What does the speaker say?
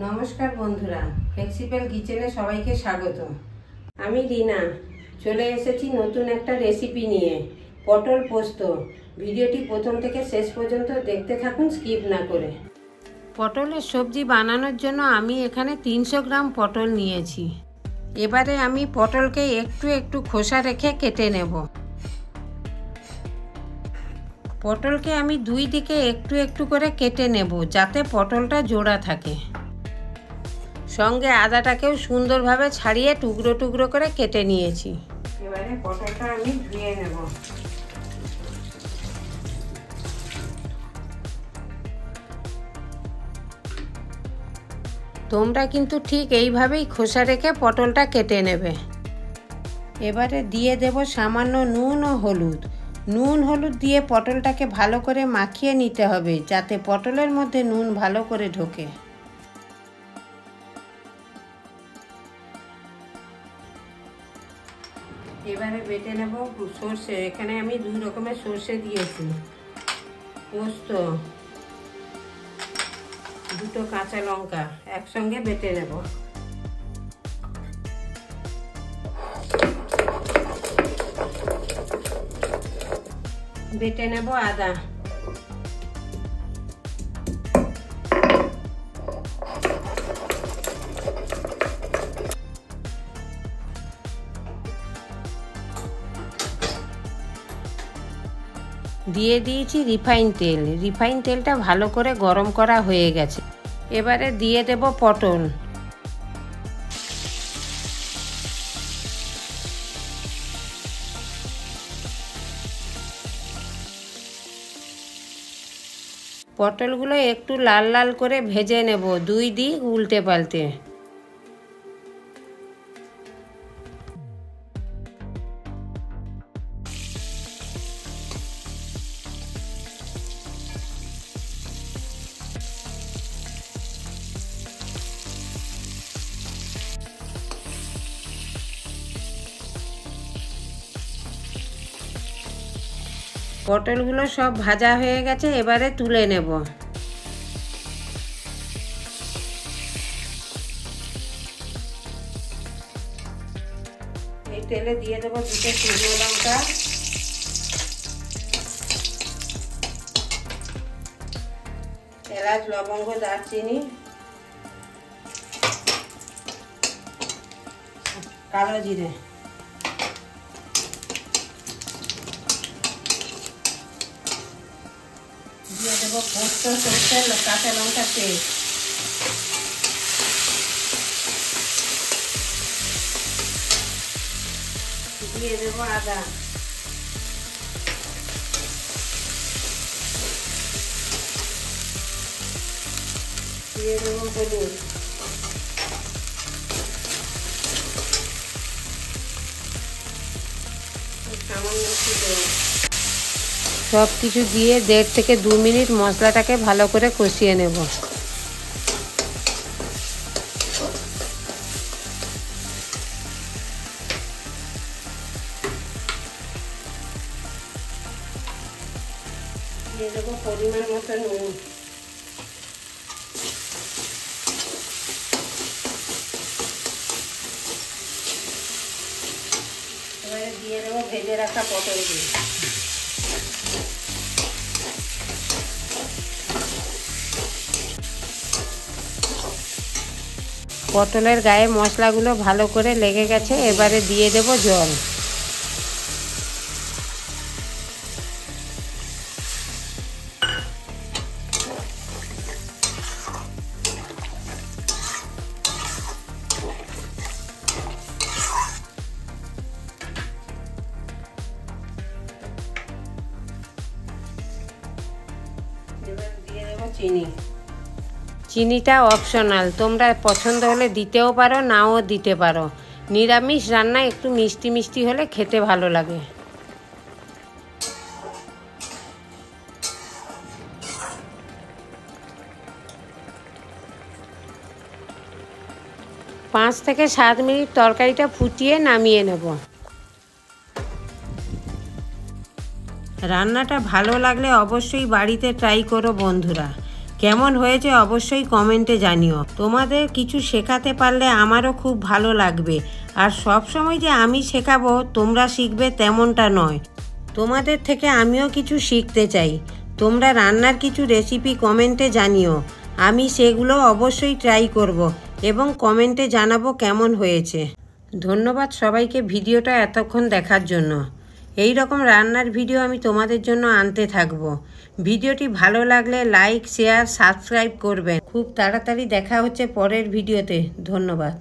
नमस्कार बंधुरा फ्लेक्सिबल किचेने सबाइके स्वागत। आमी रीना चले एसेছি नतून একটা रेसिपि निये पटल पोस्त। भिडियोटी प्रथम থেকে শেষ পর্যন্ত দেখতে থাকুন স্কিপ না করে। পটলের সবজি বানানোর জন্য আমি এখানে 300 গ্রাম পটল নিয়েছি। এবারে আমি পটলকে একটু একটু খোসা রেখে কেটে নেব। পটলকে আমি দুই দিকে একটু একটু করে কেটে নেব যাতে পটলটা জোড়া থাকে। সঙ্গে আদাটাকেও সুন্দরভাবে ছাড়িয়ে টুকরো টুকরো করে কেটে নিয়েছি। এবারে পটলটা আমি ধুয়ে নেব। তোমরা কিন্তু ঠিক এইভাবেই খোসা রেখে পটলটা কেটে নেবে। এবারে দিয়ে দেব সামান্য নুন ও হলুদ। নুন হলুদ দিয়ে পটলটাকে ভালো করে মাখিয়ে নিতে হবে যাতে পটলের মধ্যে নুন ভালো করে ঢোকে। এবারে বেটে নেব সরষে। এখানে আমি দুই রকমের সরষে দিয়েছি। পোস্ত, দুটো কাঁচা লঙ্কা একসঙ্গে বেটে নেব। বেটে নেব আদা। দিয়ে দিয়েছি রিফাইন তেল। রিফাইন তেলটা ভালো করে গরম করা হয়ে গেছে। এবারে দিয়ে দেব পটল। পটলগুলো একটু লাল লাল করে ভেজে নেব দুই দিক উল্টে পাল্টে। পটলগুলো সব ভাজা হয়ে গেছে, এবারে তুলে নেব। এই তেলে দিয়ে দেব দুটো শুকনো লঙ্কা, এলাচ, লবঙ্গ, দারচিনি, কালো জিরে। দিয়ে দেবো পোস্ত, সরষে, কাঁচা লঙ্কা পেস্ট। দিয়ে দেবো আদা। দিয়ে দেবো হলুদ। সামান্য একটু দেবো। সব কিছু দিয়ে 1.5 থেকে 2 মিনিট মশলাটাকে ভালো করে কষিয়ে নেব। দিয়ে দেবো পরিমাণ মতো নুন। এবারে দিয়ে দেবো ভেজে রাখা পটলগুলো। পটলের গায়ে মশলাগুলো ভালো করে লেগে গেছে, এবারে দিয়ে দেব জল। এবার দিয়ে দেব চিনি। চিনিটা অপশনাল, তোমরা পছন্দ হলে দিতেও পারো, নাও দিতে পারো। নিরামিষ রান্না একটু মিষ্টি মিষ্টি হলে খেতে ভালো লাগে। পাঁচ থেকে 7 মিনিট তরকারিটা ফুটিয়ে নামিয়ে নেব। রান্নাটা ভালো লাগলে অবশ্যই বাড়িতে ট্রাই করো বন্ধুরা। কেমন হয়েছে অবশ্যই কমেন্টে জানিও। তোমাদের কিছু শেখাতে পারলে আমারও খুব ভালো লাগবে। আর সব সময় যে আমি শেখাবো তোমরা শিখবে তেমনটা নয়, তোমাদের থেকে আমিও কিছু শিখতে চাই। তোমরা রান্নার কিছু রেসিপি কমেন্টে জানিও, আমি সেগুলো অবশ্যই ট্রাই করব এবং কমেন্টে জানাবো কেমন হয়েছে। ধন্যবাদ সবাইকে ভিডিওটা এতক্ষণ দেখার জন্য। এই রকম রান্নার ভিডিও আমি তোমাদের জন্য আনতে থাকবো। ভিডিওটি ভালো লাগলে লাইক, শেয়ার, সাবস্ক্রাইব করবেন। খুব তাড়াতাড়ি দেখা হচ্ছে পরের ভিডিওতে। ধন্যবাদ।